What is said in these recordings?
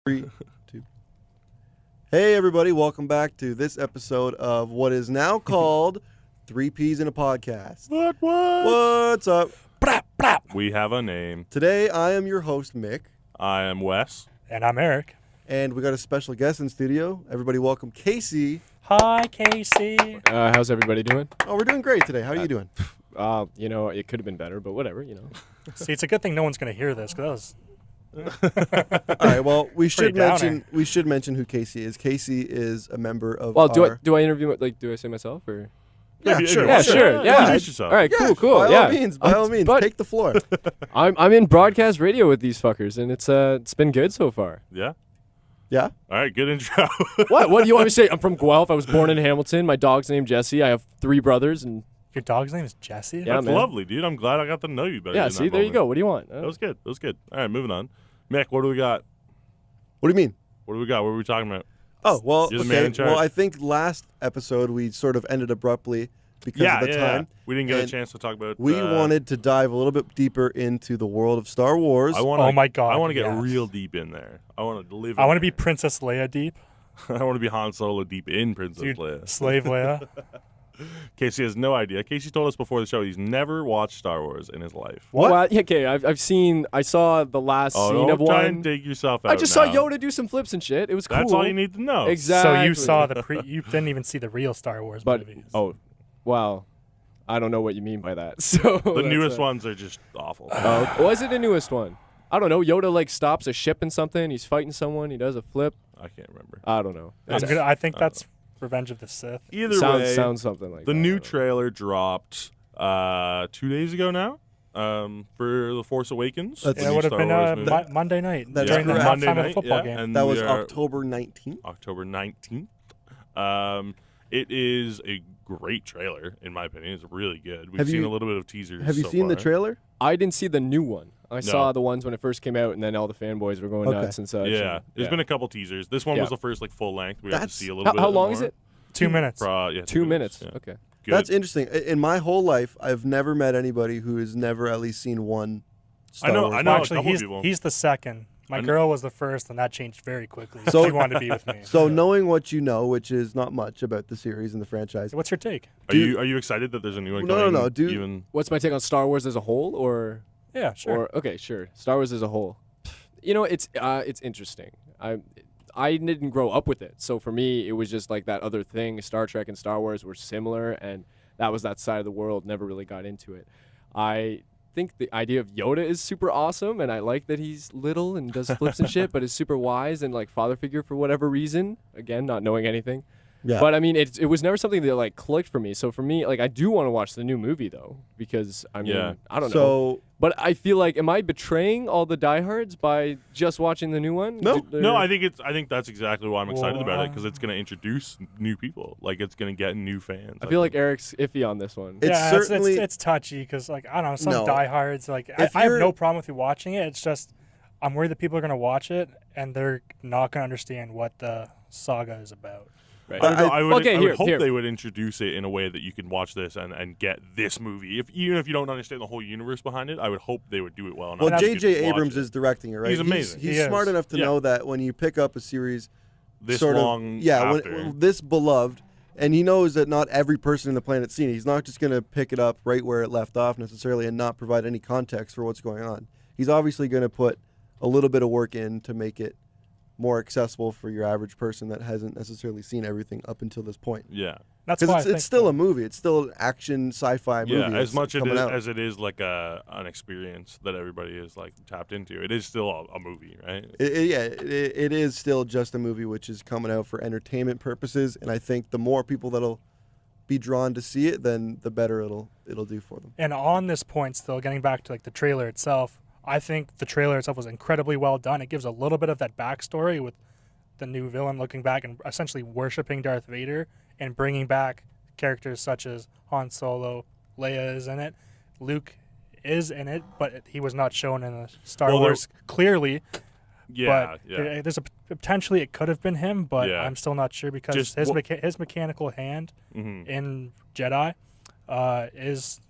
3, 2. Hey everybody, welcome back to this episode of what is now called 3 Ps in a Podcast. What? What's up? We have a name. Today I am your host, Mick. I am Wes. And I'm Eric. And we got a special guest in studio. Everybody welcome Casey. Hi, Casey. How's everybody doing? Oh, we're doing great today. How are you doing? It could have been better, but whatever, See, it's a good thing no one's going to hear this, because All right, well, we should downer. mention who Casey is. Casey is a member of Well, our... do I interview, do I say myself, or? Yeah, sure. Yeah, sure. Yeah. Introduce yourself. All right, Yeah, cool. By Yeah. all means, But- take the floor. I'm in broadcast radio with these fuckers, and it's been good so far. Yeah? Yeah? All right, good intro. What do you want me to say? I'm from Guelph. I was born in Hamilton. My dog's named Jesse. I have 3 brothers, and your dog's name is Jesse? Yeah, That's man. lovely, dude. I'm glad I got to know you better. yeah. in See, that there you moment. go. What do you want? That was good. All right, moving on. Mick, what do we got? What do you mean? What do we got? What were we talking about? Oh, well, You're the man in charge. Well, I think last episode we sort of ended abruptly because of the time. We didn't get a And chance to talk about. We wanted to dive a little bit deeper into the world of Star Wars. Oh my God, I want to get yes. real deep in there. I want to live. I want to in be there. Princess Leia deep. I want to be Han Solo deep in Princess Dude, Leia. Slave Leia. Casey has no idea. Casey told us before the show he's never watched Star Wars in his life. What? Well, okay, I saw the last Oh, scene don't of try one. and dig yourself out. I just saw now. Yoda do some flips and shit. It was cool. That's all you need to know. Exactly. So you saw you didn't even see the real Star Wars But movies. wow, I don't know what you mean by that. So The that's newest a- ones are just awful. Was it the newest one? I don't know. Yoda stops a ship in something. He's fighting someone. He does a flip. I can't remember. I don't know. I think that's Revenge of the Sith. Either way, Sounds something like the that. new trailer dropped 2 days ago now for The Force Awakens. That's- the It new would have Star been Wars movie. Monday night That's during the correct. Monday halftime of the night, football yeah, game. and that was we are October 19th. October 19th. It is a great trailer, in my opinion. It's really good. We've Have seen you- a little bit of teasers. Have you so seen the far. trailer? I didn't see the new one. I No. saw the ones when it first came out, and then all the fanboys were going Okay. nuts and such. Yeah, and- there's been a couple teasers. This one Yeah. was the first full length. We got to That's- see a little bit. How long more. is it? 2 minutes. Yeah, 2 minutes. Yeah. Okay. Good. That's interesting. In my whole life, I've never met anybody who has never at least seen one Star Wars. I know. Well, a actually, couple people. he's the second. My I know- girl was the first, and that changed very quickly. So- She wanted to be with me. So knowing what you know, which is not much about the series and the franchise. What's your take? Are you excited that there's a new one No, coming? no, dude. Even What's my take on Star Wars as a whole, or Yeah, sure. or okay, sure, Star Wars as a whole. It's interesting. I didn't grow up with it, so for me, it was just like that other thing. Star Trek and Star Wars were similar, and that was that side of the world. Never really got into it. I think the idea of Yoda is super awesome, and I like that he's little and does flips and shit, but is super wise and father figure for whatever reason. Again, not knowing anything. Yeah. But I mean, it was never something that clicked for me. So for me, I do want to watch the new movie though, because I mean, Yeah. I don't know. So But I feel like, am I betraying all the diehards by just watching the new one? No. no, I think that's exactly why I'm excited about it, because Well, it's going to introduce new people. It's going to get new fans. I feel like Eric's iffy on this one. It's yeah, certainly- it's touchy because I don't know, some No. diehards I If have you're- no problem with you watching it. It's just I'm worried that people are gonna watch it and they're not gonna understand what the saga is about. Right. I would okay, here, hope here. they would introduce it in a way that you can watch this and get this movie. Even if you don't understand the whole universe behind it, I would hope they would do it well enough. well, that you J.J. could watch Abrams it. is directing it, right? He's amazing. He's He smart is. enough to Yeah. know that when you pick up a series this sort long of, yeah, after. this beloved, and he knows that not every person in the planet's seen it. He's not just going to pick it up right where it left off necessarily and not provide any context for what's going on. He's obviously going to put a little bit of work in to make it more accessible for your average person that hasn't necessarily seen everything up until this point. yeah. That's why Because I it's still a movie. It's still an action sci-fi movie. Yeah, that's as much coming out. as it is an experience that everybody is tapped into, it is still a movie, right? It is still just a movie which is coming out for entertainment purposes, and I think the more people that'll be drawn to see it, then the better it'll do for them. And on this point, still getting back to the trailer itself, I think the trailer itself was incredibly well done. It gives a little bit of that backstory with the new villain looking back and essentially worshiping Darth Vader and bringing back characters such as Han Solo, Leia is in it, Luke is in it, but he was not shown in the Star Wars clearly. Yeah, but yeah. there's potentially it could have been him, but Yeah. I'm still not sure because Just his mechanical hand Mhm. in Jedi is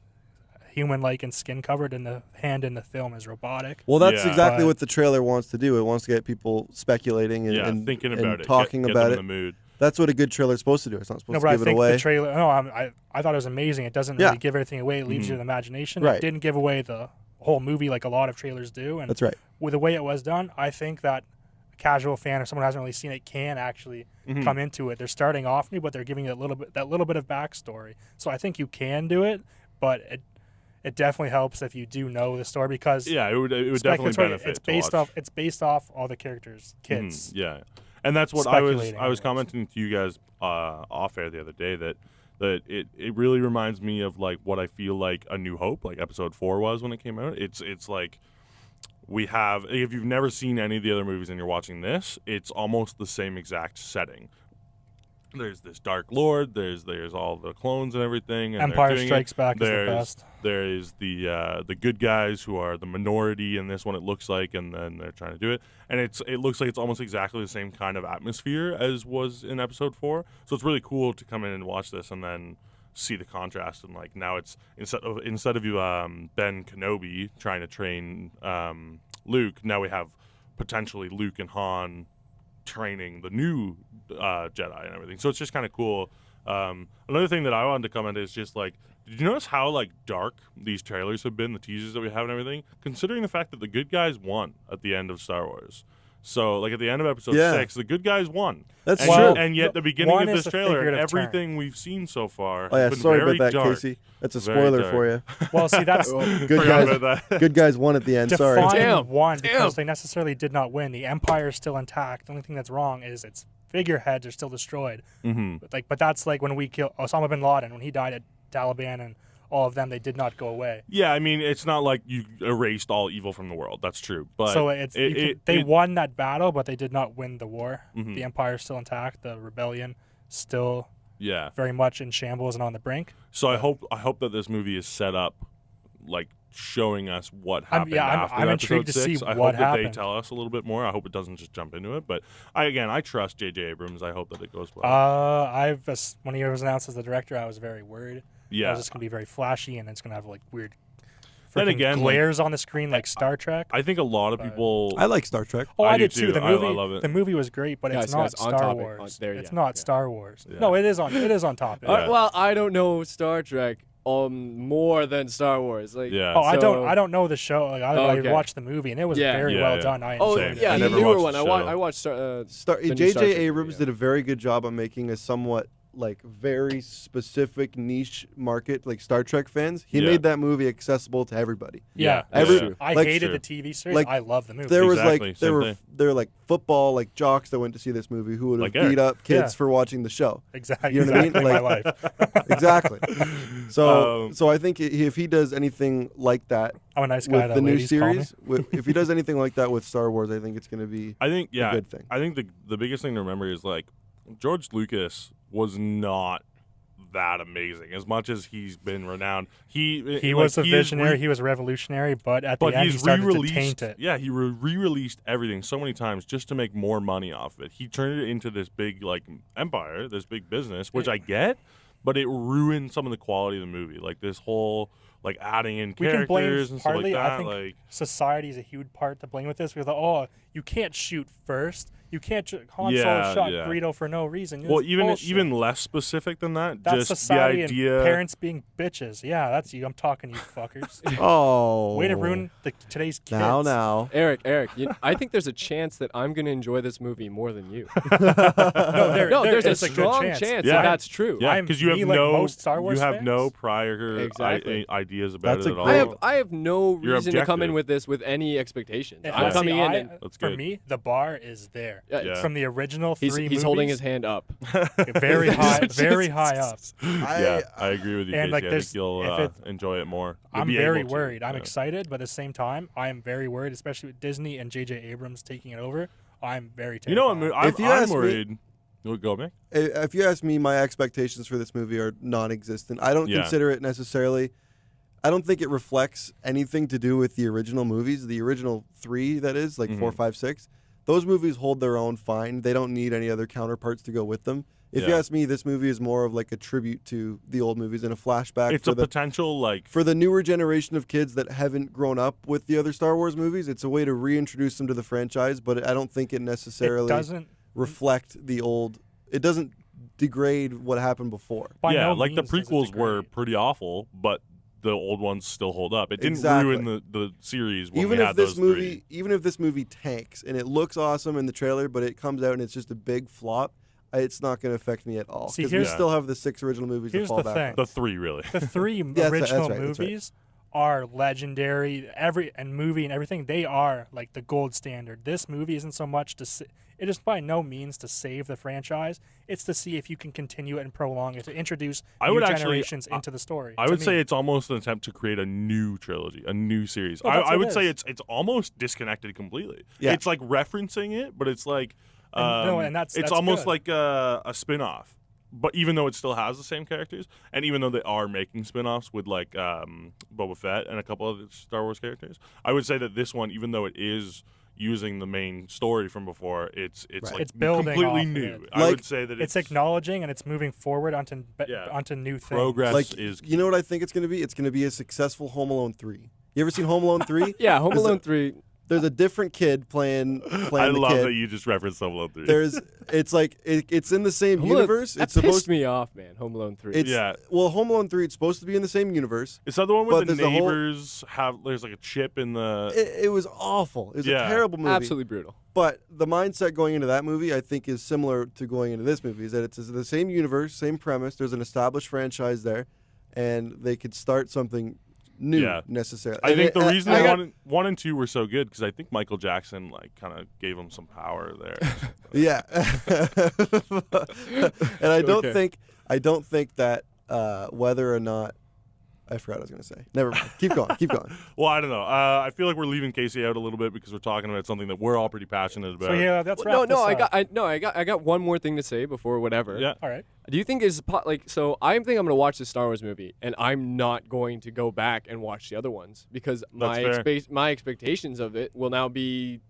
human-like and skin-covered, and the hand in the film is robotic. Well, that's Yeah. exactly But- what the trailer wants to do. It wants to get people speculating and thinking and about it, talking get about them it. in the mood. That's what a good trailer is supposed to do. It's not supposed No, to but I give it think away. the trailer. No, I thought it was amazing. It doesn't Yeah. really give everything away. It leaves you to the imagination. It Right. didn't give away the whole movie like a lot of trailers do. And That's right. with the way it was done, I think that a casual fan or someone who hasn't really seen it can actually come into it. They're starting off new, but they're giving it that little bit of backstory. So I think you can do it, but it definitely helps if you do know the story because Yeah, it would definitely speculatory, benefit. it's to based watch. off it's based off all the characters, kids. Yeah, and that's what I was Speculating, I was anyways. commenting to you guys off air the other day that it really reminds me of like what I feel like A New Hope, like Episode 4 was when it came out. It's like we have, if you've never seen any of the other movies and you're watching this, it's almost the same exact setting. There's this Dark Lord. There's all the clones and everything. And Empire they're doing Strikes it. Back is the There's- best. There is the good guys who are the minority in this one. It looks like, and then they're trying to do it, and it looks like it's almost exactly the same kind of atmosphere as was in Episode 4. So it's really cool to come in and watch this and then see the contrast. And like now it's instead of you Ben Kenobi trying to train Luke, now we have potentially Luke and Han training the new Jedi and everything. So it's just kind of cool. Another thing that I wanted to comment is just like, did you notice how like dark these trailers have been, the teasers that we have and everything, considering the fact that the good guys won at the end of Star Wars? So like at the end of Episode 6, the good guys won. That's and, true. And yet the beginning one of is this a trailer, figurative term. everything we've seen so far Oh yeah, has been sorry very about that, dark. Casey. That's a Very spoiler dark. for you. Well, see, that's Good Forgot guys. about that. Good guys won at the end. Sorry. define Damn. one because they necessarily did not win. The Empire is still intact. The only thing that's wrong is its figureheads are still destroyed. But that's like when we killed Osama bin Laden when he died at Taliban and all of them. They did not go away. Yeah, I mean, it's not like you erased all evil from the world. That's true. But So they it- won that battle, but they did not win the war. The Empire is still intact. The rebellion still yeah. very much in shambles and on the brink. So I hope that this movie is set up like showing us what happened after I'm Episode intrigued to see 6. I what hope that they happened. tell us a little bit more. I hope it doesn't just jump into it. But I trust J.J. Abrams. I hope that it goes well. When he was announced as the director, I was very worried. Yeah. It's just gonna be very flashy and it's gonna have like weird. Then freaking again, like, glares on the screen like Star Trek. I think a lot of people. I like Star Trek. Oh, I I do did too. too. The I movie, love it. the movie was great, but it's Guys, not guys, on Star topic. Wars. There you It's go. not Yeah. Star Wars. Yeah. No, it is on. It is on topic. Yeah. Well, I don't know Star Trek more than Star Wars. Like, Yeah. Oh, I so- don't know the show. Like, I Okay. watched the movie and it was Yeah. very Yeah, well yeah. done. I Oh enjoyed it. yeah, I the never newer watched one. the I show. watched. Star the new Star J.J. Trek Abrams movie, did a very good job on making a somewhat like very specific niche market, like Star Trek fans. He Yeah. made that movie accessible to everybody. Yeah, That's Every- true. I like- hated True. the TV series. Like, I love the movie. There was Exactly, like there same were thing. there were like football like jocks that went to see this movie who would have Like beat Eric. up kids Yeah. for watching the show. exactly, You know what I mean? exactly my Like- life. Exactly. So Um, so I think if he does anything like that I'm a nice guy. with That the new ladies call me. series, if he does anything like that with Star Wars, I think it's going to be I think a good thing. I think the biggest thing to remember is like George Lucas was not that amazing as much as he's been renowned. He was a he is visionary. re- He was revolutionary, but at the but end he he's started to re-released. taint it. Yeah, he re-released everything so many times just to make more money off of it. He turned it into this big like empire, this big business, which I get, but it ruined some of the quality of the movie. Like this whole like adding in We can blame characters and stuff like partly. that. I think like society is a huge part to blame with this. Because you can't shoot first. You can't. Han Solo Yeah, shot yeah. Greedo for no reason. well, That's even bullshit. even less specific than that. That's just society the idea. and parents being bitches. Yeah, that's you. I'm talking to you fuckers. Oh, Way to ruin today's kids. now. Eric, I think there's a chance that I'm going to enjoy this movie more than you. No, There's a is good strong chance. chance Yeah. that that's true. Yeah, I'm- because you have me, like no most Star Wars you have fans? no prior Exactly. ideas about That's it a at all. great- I have no You're reason to come in objective. with this with any expectations. And I'm honestly, coming in and That's for good. me, the bar is there. Yeah. From the original three he's movies, holding his hand up. very high, very high up. Yeah, I agree with you, And, Casey. like, I there's- think you'll if it- enjoy it more. You'll I'm be very able to. worried. I'm Yeah. excited, but at the same time, I am very worried, especially with Disney and J.J. Abrams taking it over. I'm very terrified. You know what? If you I'm ask me- worried. Go, Mick. If you ask me, my expectations for this movie are non-existent. I don't Yeah. consider it necessarily. I don't think it reflects anything to do with the original movies, the original three, that is, like 4, 5, 6. those movies hold their own fine. They don't need any other counterparts to go with them. If you ask me, this movie is more of like a tribute to the old movies and a flashback. It's a potential like for the newer generation of kids that haven't grown up with the other Star Wars movies. It's a way to reintroduce them to the franchise, but I don't think it necessarily doesn't reflect the old. It doesn't degrade what happened before. by no like the means does it prequels were degrade. pretty awful, but the old ones still hold up. It didn't Exactly. ruin the series when Even we if had this those movie, three. even if this movie tanks and it looks awesome in the trailer, but it comes out and it's just a big flop, it's not going to affect me at all See, because we here's- still have the 6 original movies to here's fall the back thing. on. The three, really. The three that's original right, that's right. movies are legendary. Every movie and everything, they are like the gold standard. This movie isn't so much it is by no means to save the franchise. It's to see if you can continue it and prolong it, to introduce I new would actually- generations into the story. I to would me. say it's almost an attempt to create a new trilogy, a new series. Well, that's I what would it say is. it's almost disconnected completely. Yeah. It's like referencing it, but it's like and that's almost good. like a spin-off. But even though it still has the same characters, and even though they are making spin-offs with like Boba Fett and a couple other Star Wars characters, I would say that this one, even though it is using the main story from before, it's Right. like It's building completely off new. it. I Like, would say that it's acknowledging and it's moving forward onto Yeah. onto new things. progress Like, is you know what I think it's going to be? It's going to be a successful Home Alone 3. You ever seen Home Alone 3? Yeah, Home Is Alone it- 3. There's a different kid playing I the love kid. that you just referenced Home Alone 3. It's like it's in the same Home Alone- universe. That It's supposed pissed me off, man. Home Alone 3. It's, Yeah. Well, Home Alone 3, it's supposed to be in the same universe. Is that the one where But the there's a whole- neighbors have? There's like a chip in the. It was awful. It was Yeah. a terrible movie. Absolutely brutal. But the mindset going into that movie, I think, is similar to going into this movie. Is that it's the same universe, same premise. There's an established franchise there, and they could start something new Yeah. necessarily. I think the And reason I got- one and two were so good because I think Michael Jackson like kind of gave him some power there. Yeah. And I don't Okay. think that whether or not I forgot what I was going to say. Never mind. Keep going. Keep going. Well, I don't know. I feel like we're leaving Casey out a little bit because we're talking about something that we're all pretty passionate about. So yeah, that's No, I got one more thing to say before whatever. Yeah. All right. Do you think so I think I'm going to watch the Star Wars movie and I'm not going to go back and watch the other ones because That's fair. my expectations of it will now be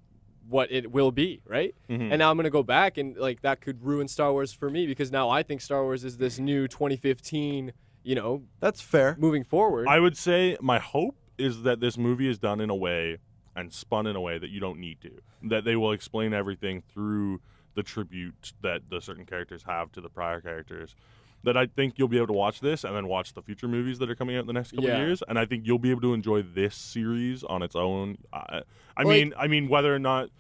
what it will be, right? Mhm. And now I'm going to go back and like that could ruin Star Wars for me because now I think Star Wars is this new 2015, That's fair. moving forward. I would say my hope is that this movie is done in a way and spun in a way that you don't need to. That they will explain everything through the tribute that the certain characters have to the prior characters. That I think you'll be able to watch this and then watch the future movies that are coming out in the next couple of Yeah. years, and I think you'll be able to enjoy this series on its own. I Like- mean, whether or not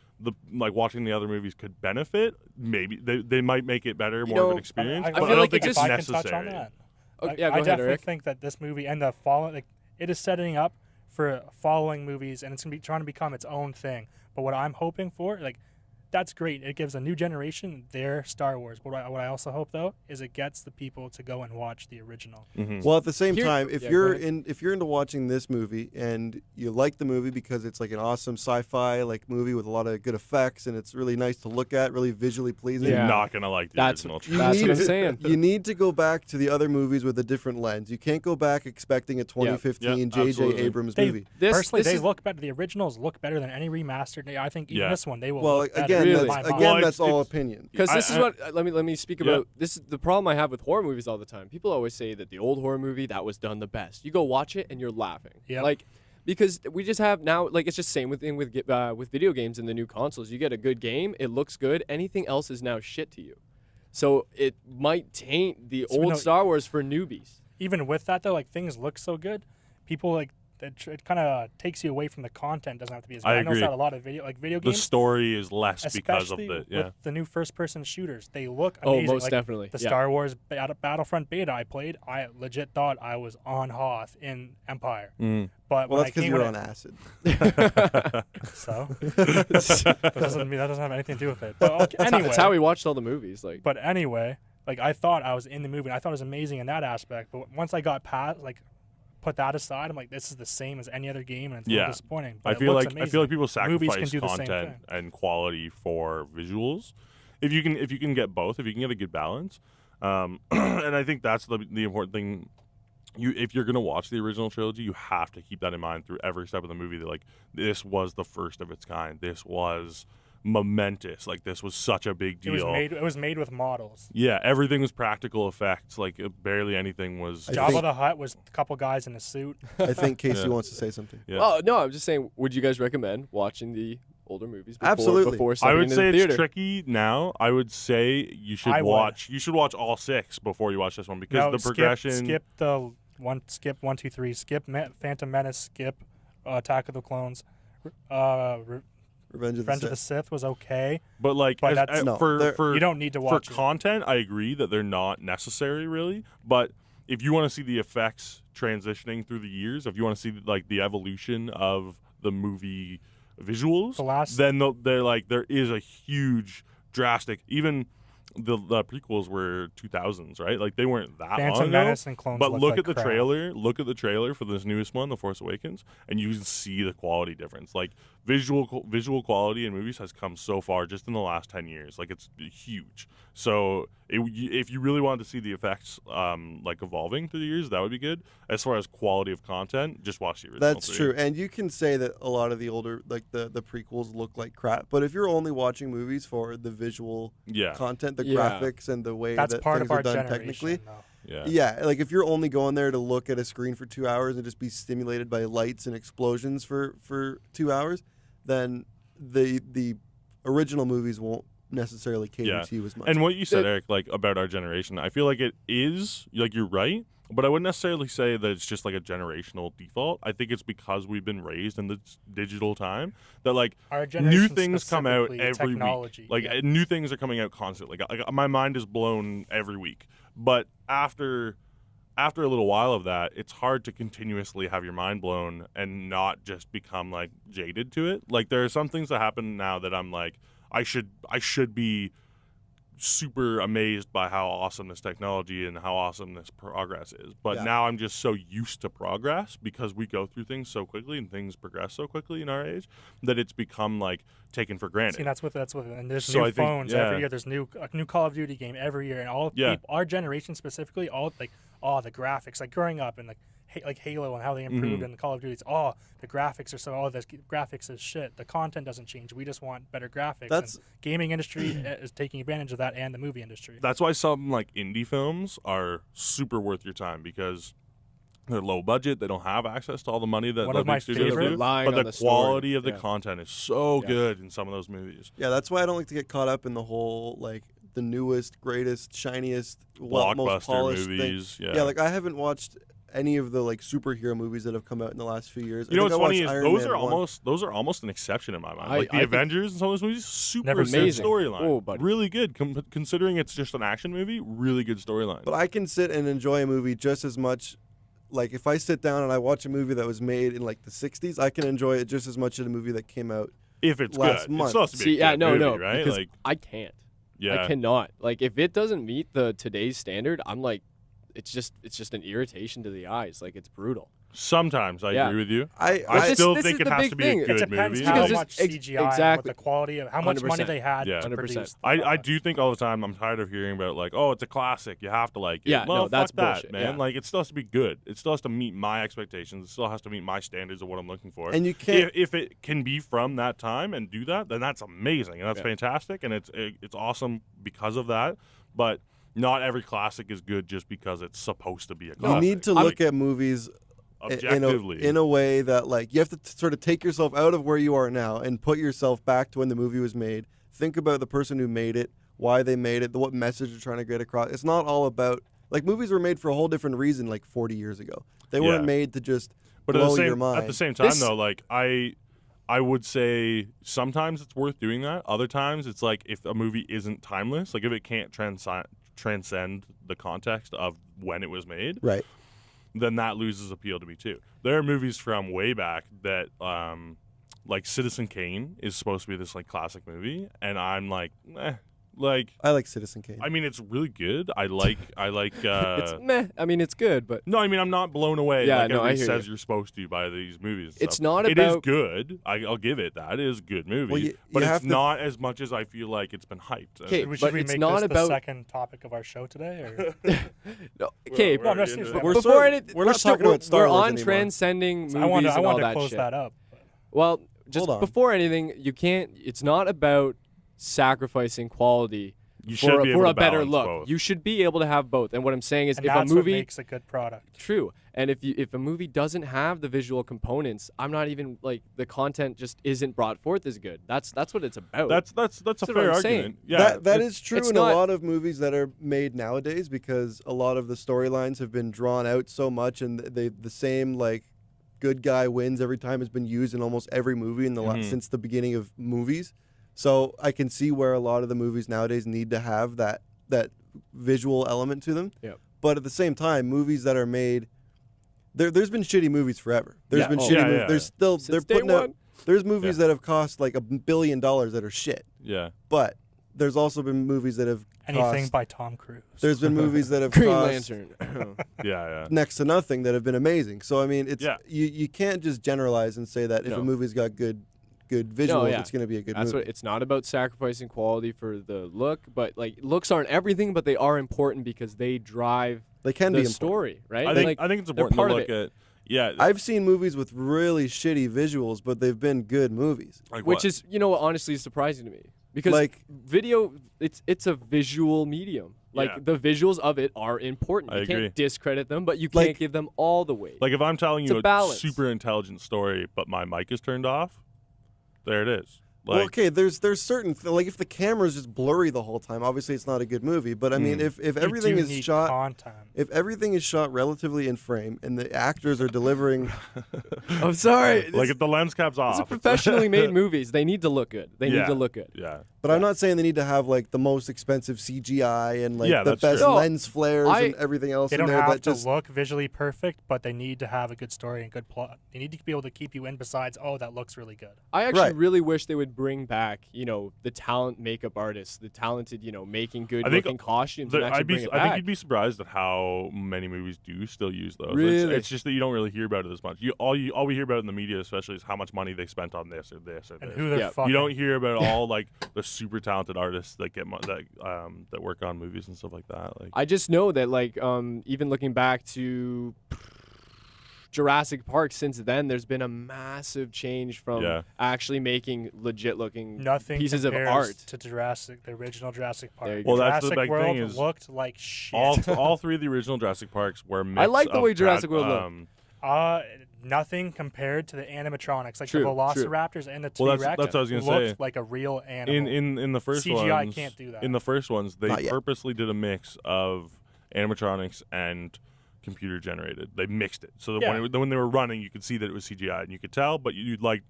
watching the other movies could benefit, maybe they might make it better, more of an experience. I but feel I don't like think it it's if I necessary. can touch on that. Oh, I, yeah, go I ahead, definitely Eric. think that this movie and the following, it is setting up for following movies, and it's gonna be trying to become its own thing. But what I'm hoping for, that's great. It gives a new generation their Star Wars. But what I also hope though is it gets the people to go and watch the original. Mhm. Well, at the same Here- time, if yeah, you're go ahead. if you're into watching this movie and you like the movie because it's like an awesome sci-fi movie with a lot of good effects and it's really nice to look at, really visually pleasing. You're Yeah. not gonna like the That's original. You That's what I'm need- saying. You need to go back to the other movies with a different lens. You can't go back expecting a 2015 Yeah, J.J. absolutely. Abrams They- movie. Personally, they is- look better. The originals look better than any remastered. I think even Yeah. this one they will. Well, look better again, in Really? my that's, mind. again, Well, that's all it's- opinion. Because this is I- what let me speak Yeah. about. This is the problem I have with horror movies all the time. People always say that the old horror movie that was done the best. You go watch it and you're laughing. Yep. Because we just have now it's just same with video games and the new consoles. You get a good game, it looks good. Anything else is now shit to you. So it might taint the So, old no- Star Wars for newbies. Even with that though, things look so good. People it kind of takes you away from the content. Doesn't have to be as good. I I noticed agree. that a lot of video The games, story is less because of especially the with the new first-person shooters. They look Oh, amazing. most definitely. The Yeah. Star Wars Battlefront beta I played, I legit thought I was on Hoth in Empire. Mm. But Well, when that's I because came you're with on it, acid. so that doesn't have anything to do with it. But okay, anyway, That's how we watched all the movies. But anyway, I thought I was in the movie. And I thought it was amazing in that aspect. But once I got past, put that aside, I'm like, this is the same as any other game, and it's a Yeah. little disappointing. But I it feel looks like amazing. people Movies can sacrifice do the same content thing. and quality for visuals. If you can get both, if you can get a good balance, and I think that's the important thing. If you're gonna watch the original trilogy, you have to keep that in mind through every step of the movie. That this was the first of its kind. This was momentous. Like this was such a big deal. It was made with models. Yeah, everything was practical effects. Like barely anything was. Jabba the Hutt was a couple guys in a suit. I think Casey Yeah. wants to say something. Yeah. Oh no, I'm just saying. Would you guys recommend watching the older movies before, Absolutely. before I stepping would into say the it's theater? tricky now. I would say you should I would. watch. You should watch all 6 before you watch this one because No, the progression. Skip 1, 2, 3. Skip Phantom Menace. Skip Attack of the Clones. Revenge of Revenge the of the Sith. Sith was okay. But like But as- that's- No, for You don't need to for watch it. content, I agree that they're not necessary really. But if you want to see the effects transitioning through the years, if you want to see like the evolution of the movie visuals, then they're like there is a huge drastic. Even the prequels were 2000s, right? Like they weren't that long Phantom ago. Menace and Clones But look look like at the crap. trailer. Look at the trailer for this newest one, The Force Awakens, and you can see the quality difference. Like visual quality in movies has come so far just in the last 10 years. Like it's huge. So if you really wanted to see the effects like evolving through the years, that would be good. As far as quality of content, just watch the original. That's true, and you can say that a lot of the older, like the prequels, look like crap. But if you're only watching movies for the visual Yeah. content, the Yeah. graphics, and the way That's that part things of our are done generation. technically, though. Yeah. like if you're only going there to look at a screen for 2 hours and just be stimulated by lights and explosions for 2 hours, then the original movies won't necessarily cater Yeah. to you as much. And what you said, Eric, like about our generation, I feel like it is like you're right, but I wouldn't necessarily say that it's just like a generational default. I think it's because we've been raised in this digital time that like Our new generation things come out specifically, every technology, week. Like yeah. new things are coming out constantly. Like my mind is blown every week. But after a little while of that, it's hard to continuously have your mind blown and not just become like jaded to it. Like there are some things that happen now that I'm like I should be super amazed by how awesome this technology and how awesome this progress is. But Yeah. now I'm just so used to progress because we go through things so quickly and things progress so quickly in our age that it's become like taken for granted. See, that's with and there's So new I think- phones yeah. every year. There's a new Call of Duty game every year, and all Yeah. our generation specifically, all like the graphics, like growing up and like Halo and how they improved Mhm. in the Call of Duty. The graphics are the graphics is shit. The content doesn't change. We just want better graphics. That's- and gaming industry is taking advantage of that, and the movie industry. That's why some like indie films are super worth your time because they're low budget. They don't have access to all the money that One the of my big studios favorite- do. Relying But on the the story. quality of the Yeah. content is so Yeah. good in some of those movies. yeah, that's why I don't like to get caught up in the whole like the newest, greatest, shiniest, most Blockbuster polished movies. thing. Yeah. Like I haven't watched any of the like superhero movies that have come out in the last few years. You know I think what's I funny watched is Iron those Man are 1. almost an exception in my mind. I Like the think- Avengers and some of those movies, super Never good amazing. storyline. Oh, buddy. Really good. Considering it's just an action movie, really good storyline. But I can sit and enjoy a movie just as much. Like if I sit down and I watch a movie that was made in like the 60s, I can enjoy it just as much as a movie that came out. if it's last good, month. it still has to be See, a yeah, good no, movie, no, right? because Like, I can't. yeah, I cannot. Like if it doesn't meet the today's standard, I'm like, it's just an irritation to the eyes. Like it's brutal. Sometimes I Yeah. agree with you. I I This- still this think is it the has big to be thing. a It good Depends movie. how Because much it's- CGI, and what exactly. the quality of how much money 100%. they had Yeah. to 100%. produce. I do think all the time I'm tired of hearing about like, oh, it's a classic, you have to like it. Yeah, well, no, that's fuck that, bullshit, man. yeah. Like it still has to be good. It still has to meet my expectations. It still has to meet my standards of what I'm looking for. and you can't. If it can be from that time and do that, then that's amazing and that's Yeah. fantastic and it's awesome because of that. But not every classic is good just because it's supposed to be a You classic. need to Like, look at movies objectively. in a way that like you have to sort of take yourself out of where you are now and put yourself back to when the movie was made. Think about the person who made it, why they made it, what message they're trying to get across. It's not all about like movies were made for a whole different reason like 40 years ago. They weren't Yeah. made to just But blow at the your same mind. at the same time This- though, like I would say sometimes it's worth doing that. Other times it's like if a movie isn't timeless, like if it can't transcend the context of when it was made, Right. then that loses appeal to me too. There are movies from way back that like Citizen Kane is supposed to be this like classic movie and I'm like, like I like Citizen Kane. I mean it's really good. I like It's meh. I mean, it's good, but no, I mean I'm not blown away Yeah, like no, I everybody hear says you. you're supposed to by these movies. and It's stuff. not It is about- good. I'll give it that. It is a good movie. Well, you but have it's to- not as much as I feel like it's been hyped. Okay, Should but we it's make not this about- the second topic of our show today? Or? no, okay. We're No, no, already seriously, into it. We're before so- anything, we're not still- talking about Star we're Wars on anymore. transcending movies I wanted and all to that close shit. that up. Well, just hold on. before anything, you can't. It's not about sacrificing quality You should be able for to a better balance look. both. You should be able to have both. And what I'm saying is, And if that's a movie what makes a good product. true, and if a movie doesn't have the visual components, I'm not even like the content just isn't brought forth as good. That's what it's about. That's a what fair I'm saying. argument. Yeah, That is true it's in not- a lot of movies that are made nowadays because a lot of the storylines have been drawn out so much, and the same like good guy wins every time has been used in almost every movie in the since the beginning of movies. So I can see where a lot of the movies nowadays need to have that visual element to them. Yep. But at the same time, movies that are made, there's been shitty movies forever. There's Yeah. been Oh, shitty yeah, movies. yeah, There's yeah. still Since they're day putting out. one. There's movies that have cost like $1 billion that are shit. yeah. But there's also been movies that have Anything cost, by Tom Cruise. there's been movies that have Green cost Lantern. Yeah. next to nothing that have been amazing. So I mean, it's Yeah. you can't just generalize and say that if No. a movie's got good visuals, yeah. it's going to be a good That's movie. what it's not about sacrificing quality for the look, but like looks aren't everything, but they are important because they drive They can be the important. story, right? I think Like, it's they're important to part of look it. at. Yeah, I've seen movies with really shitty visuals, but they've been good movies. like which what? is honestly surprising to me because Like- video it's a visual medium. Like Yeah. the visuals of it are important. I You agree. can't discredit them, but you can't Like- give them all the weight. Like if I'm telling It's you a a balance. super intelligent story, but my mic is turned off, there it is. Like, well, okay, there's certain like if the camera's just blurry the whole time, obviously it's not a good movie. But I mean, if everything you is do need shot, content. if everything is shot relatively in frame and the actors are delivering, I'm sorry. like if the lens cap's These are off, professionally made movies. They need to look good. They Yeah. need to look good. yeah, but I'm not saying they need to have like the most expensive CGI and like Yeah, the that's best true. No, lens flares and everything else They in don't there have that to just look visually perfect, but they need to have a good story and good plot. They need to be able to keep you in besides, oh, that looks really good. I actually Right. really wish they would bring back, the talent makeup artists, the talented, making good looking costumes and actually bring it I back. think you'd be surprised at how many movies do still use those. Really? It's just that you don't really hear about it as much. All we hear about in the media, especially, is how much money they spent on this or this or And this. who they're Yeah. fucking. You don't hear about all like the super talented artists that get that work on movies and stuff like that. Like I just know that even looking back to Jurassic Park, since then there's been a massive change from Yeah. actually making legit looking Nothing pieces of compares art. to the original Jurassic Park. There you go. Well, that's the Jurassic big World thing is looked like shit. all three of the original Jurassic Parks were mix I like the of way Jurassic World looked. Nothing compared to the animatronics, like True, the true. Velociraptors and the Well, T-Rex. that's what I was gonna looked say. like a real animal. in the first CGI ones, can't do that. In the first ones, they Not yet. purposely did a mix of animatronics and computer generated. They mixed it so that Yeah. when they were running, you could see that it was CGI and you could tell, but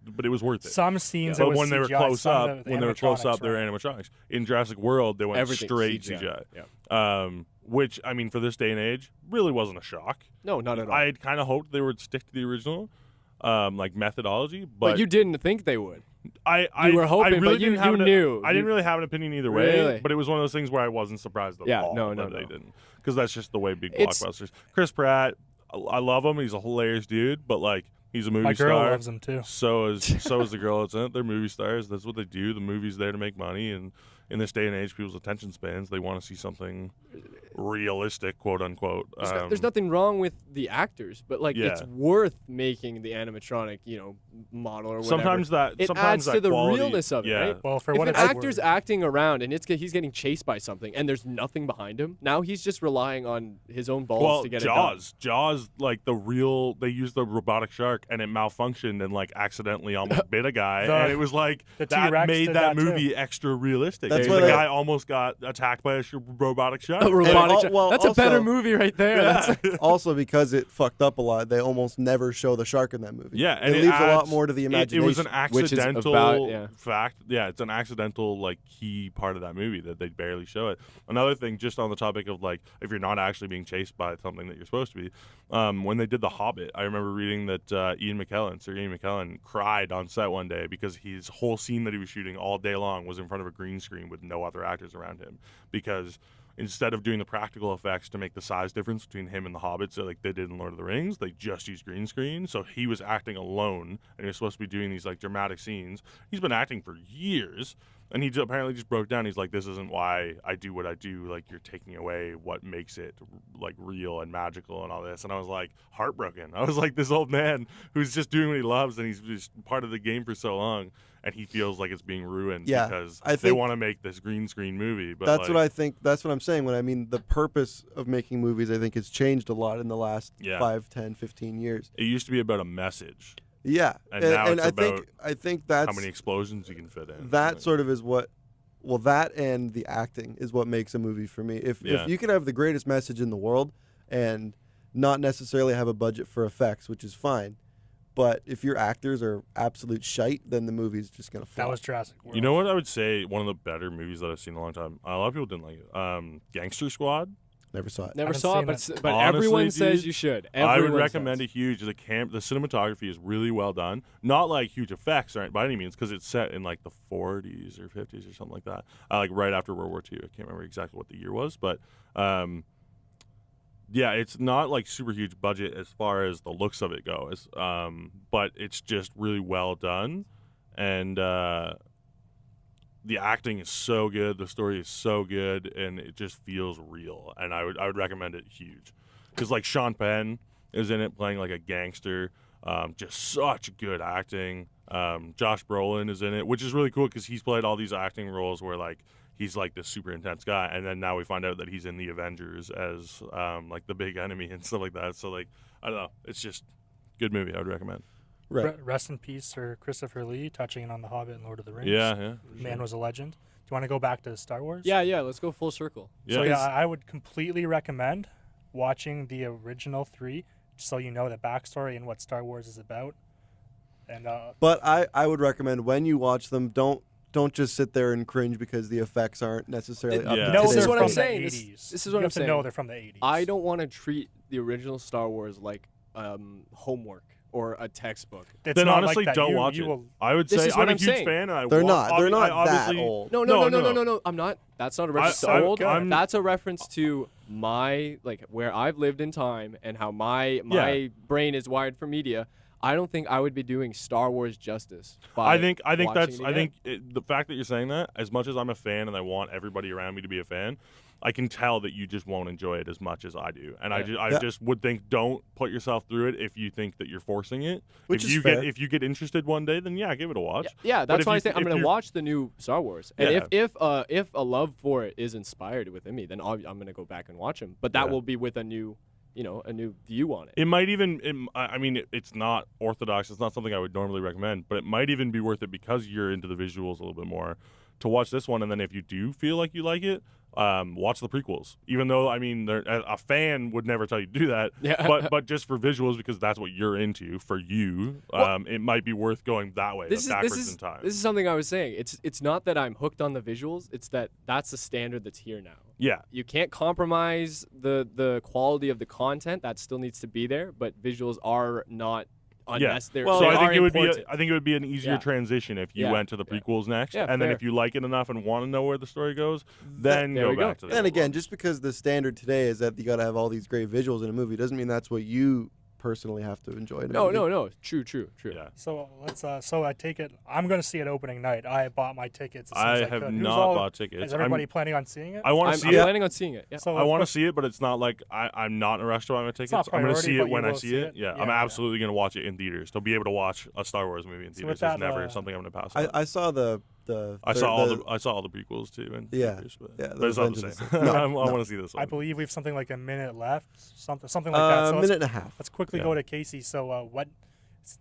but it was worth it. Some scenes, it But was when they were CGI, close some up, of the when they were close up, animatronics they were were- animatronics. In Jurassic World, they went Everything straight CGI. CGI. Yeah. Which I mean, for this day and age, really wasn't a shock. No, not at all. I had kind of hoped they would stick to the original, methodology, but you didn't think they would. I were hoping, I really but you- didn't have you an- knew. I didn't You- really have an opinion either way. Really? But it was one of those things where I wasn't surprised at Yeah, all no, that no. they didn't, because that's just the way big It's- blockbusters. Chris Pratt, I love him. He's a hilarious dude, but like he's a movie My girl star. loves him too. So is the girl that's in it. They're movie stars. That's what they do. The movie's there to make money, and in this day and age, people's attention spans, they want to see something realistic, quote unquote. There's nothing wrong with the actors, but it's Yeah. worth making the animatronic, model or whatever. Sometimes that it sometimes adds to that the quality, realness of it, yeah. right? Well, for If what an it's actor's worth. acting around and he's getting chased by something and there's nothing behind him, now he's just relying on his own balls Well, to get Jaws, like they used the robotic shark and it malfunctioned and like accidentally almost bit a guy, and it was like the that T-Rex made did that that too. movie extra realistic. That's the why guy almost got attacked by a robotic shark. done. Robotic al- shot. well, That's a better also- movie right there. That's, also because it fucked up a lot, they almost never show the shark in that movie. Yeah, and it it leaves a lot adds- more to the It imagination. was an Which is accidental about- fact. Yeah, it's an accidental like key part of that movie that they barely show it. Another thing, just on the topic of like if you're not actually being chased by something that you're supposed to be, when they did The Hobbit, I remember reading that Sir Ian McKellen, cried on set one day because his whole scene that he was shooting all day long was in front of a green screen with no other actors around him, because instead of doing the practical effects to make the size difference between him and the Hobbit, so like they did in Lord of the Rings, they just used green screen. So he was acting alone, and he was supposed to be doing these like dramatic scenes. He's been acting for years, And he apparently just broke down. He's like, this isn't why I do what I do. Like, you're taking away what makes it, like, real and magical and all this. And I was like, heartbroken. I was like, this old man who's just doing what he loves, and he's just part of the game for so long, and he feels like it's being ruined because they want to make this green screen movie. But that's what I think. That's what I'm saying. When I mean the purpose of making movies, I think has changed a lot in the last 5, 10, 15 years. It used to be about a message. Yeah, and now it's about I think that's how many explosions you can fit in. That sort of is what, well, that and the acting is what makes a movie for me. If you could have the greatest message in the world and not necessarily have a budget for effects, which is fine, but if your actors are absolute shite, then the movie's just gonna flop. That was Jurassic World. You know what I would say? One of the better movies that I've seen in a long time. A lot of people didn't like it. Gangster Squad. Never saw it. Never saw it, but Honestly, everyone says dude, you should. I would recommend it huge. The cinematography is really well done. Not like huge effects by any means, because it's set in like the 40s or 50s or something like that. Like right after World War II. I can't remember exactly what the year was, but yeah, it's not like super huge budget as far as the looks of it goes. But it's just really well done, and the acting is so good, the story is so good, and it just feels real. And I would recommend it huge, because like Sean Penn is in it playing like a gangster, just such good acting. Josh Brolin is in it, which is really cool because he's played all these acting roles where like he's like this super intense guy, and then now we find out that he's in the Avengers as like the big enemy and stuff like that. So like I don't know, it's just good movie. I would recommend. Right. Rest in peace, Sir Christopher Lee, touching on The Hobbit and Lord of the Rings. Yeah. Man was a legend. Do you want to go back to Star Wars? Yeah, let's go full circle. Yeah. So yeah, I would completely recommend watching the original 3, so you know the backstory and what Star Wars is about. And but I would recommend when you watch them, don't just sit there and cringe because the effects aren't necessarily up to no, today's this is what I'm standards. saying. This is what I'm saying. You have to know they're from the 80s. I don't want to treat the original Star Wars like homework or a textbook. It's then not honestly, like that. don't You watch it. will- I would This say is what I'm a I'm huge saying. fan, and They're not that obviously, old. No, I'm not. That's not a reference to old. good. That's a reference to my, like, where I've lived in time and how my brain is wired for media. I don't think I would be doing Star Wars justice. I think that's watching the fact that you're saying that, as much as I'm a fan and I want everybody around me to be a fan, I can tell that you just won't enjoy it as much as I do. And I just would think, don't put yourself through it if you think that you're forcing it. Which if is you fair. if you get interested one day, then yeah, give it a watch. Yeah, But that's if why you- I think I'm if going to you're- watch the new Star Wars. And Yeah. if a love for it is inspired within me, then I'm going to go back and watch them. But that Yeah. will be with a new view on it. It might even, it's not orthodox. It's not something I would normally recommend, but it might even be worth it because you're into the visuals a little bit more to watch this one. And then if you do feel like you like it, watch the prequels. Even though, a fan would never tell you to do that, but just for visuals, because that's what you're into, for you, it might be worth going that way, backwards in time. This is something I was saying. It's not that I'm hooked on the visuals. It's that's the standard that's here now. Yeah. You can't compromise the quality of the content. That still needs to be there, but visuals are not unnecessary. Well, They so I think are it important. would be an easier transition if you Yeah. went to the prequels next, Yeah, and then fair. if you like it enough and want to know where the story goes, then There go we go. back to the And old again, one. just because the standard today is that you got to have all these great visuals in a movie doesn't mean that's what you personally have to enjoy in a movie. No. True. Yeah. So let's. So I take it. I'm going to see it opening night. I bought my tickets. As soon as I I have could. Who's not all- bought tickets. Is everybody planning on seeing it? I want I'm to see I'm it. planning on seeing it. Yeah. So I want to what's- see it, but it's not like I'm not in a rush to buy my tickets. not I'm going to priority, see but it you when I will see see it. it. Yeah, Yeah, I'm yeah. absolutely going to watch it in theaters. To be able to watch a Star Wars movie in So theaters with that, is never something I'm going to pass on. I saw the I saw all the prequels too in Yeah. theaters, but, Yeah, but it's not the Avengers. same. No, I no. want to see this one. I believe we have something like a minute left. Something like that. So minute and a half. let's quickly Yeah. go to Casey. So what?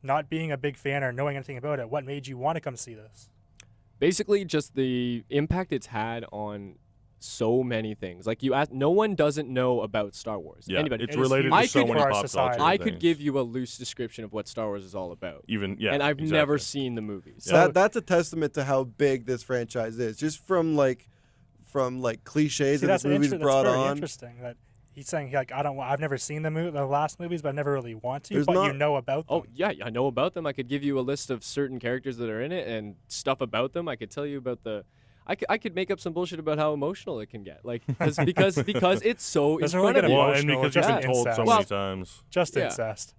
Not being a big fan or knowing anything about it, what made you want to come see this? Basically, just the impact it's had on so many things. Like you asked, no one doesn't know about Star Wars. Yeah, Anybody. it's It is related huge to so for many our pop society. culture I could things. give you a loose description of what Star Wars is all about. even and I've never exactly. seen the movies. So- That's a testament to how big this franchise is. Just from cliches See, that this movie's brought that's very on. interesting. That he's saying I've never seen the last movies, but I never really want to. There's But you not- know about them. Oh yeah, I know about them. I could give you a list of certain characters that are in it and stuff about them. I could tell you about I could make up some bullshit about how emotional it can get, like because it's so in Doesn't front really of get you. Well, and emotional, because you've just been told so incest. many times. Just Yeah. incest.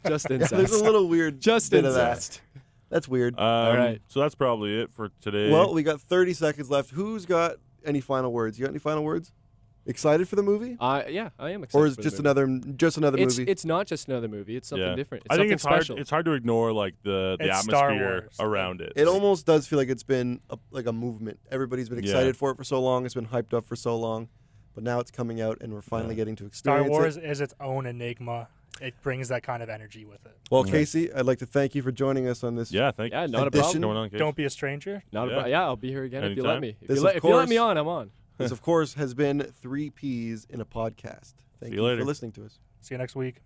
Just There's incest. a little weird Just bit of that. incest. That's weird. All right. So that's probably it for today. Well, we got 30 seconds left. Who's got any final words? You got any final words? Excited for the movie? Yeah, I am excited. Or is it for the movie. just another movie? It's not just another movie. It's something different. It's I think something it's special. hard. It's hard to ignore like the It's Star atmosphere Wars. around it. It almost does feel like it's been like a movement. Everybody's been Yeah. excited for it for so long. It's been hyped up for so long. But now it's coming out, and we're finally getting to Star experience Wars it. is its own enigma. It brings that kind of energy with it. Well, Casey, I'd like to thank you for joining us on this. Yeah, thank Yeah, you. not a Addition- problem. Going on, Case? Don't be a stranger. Not Yeah. yeah, I'll be here again if you let Anytime. me. If This, you of let me course- on, I'm on. This, of course, has been 3 Ps in a podcast. Thank See you you later. for listening to us. See you next week.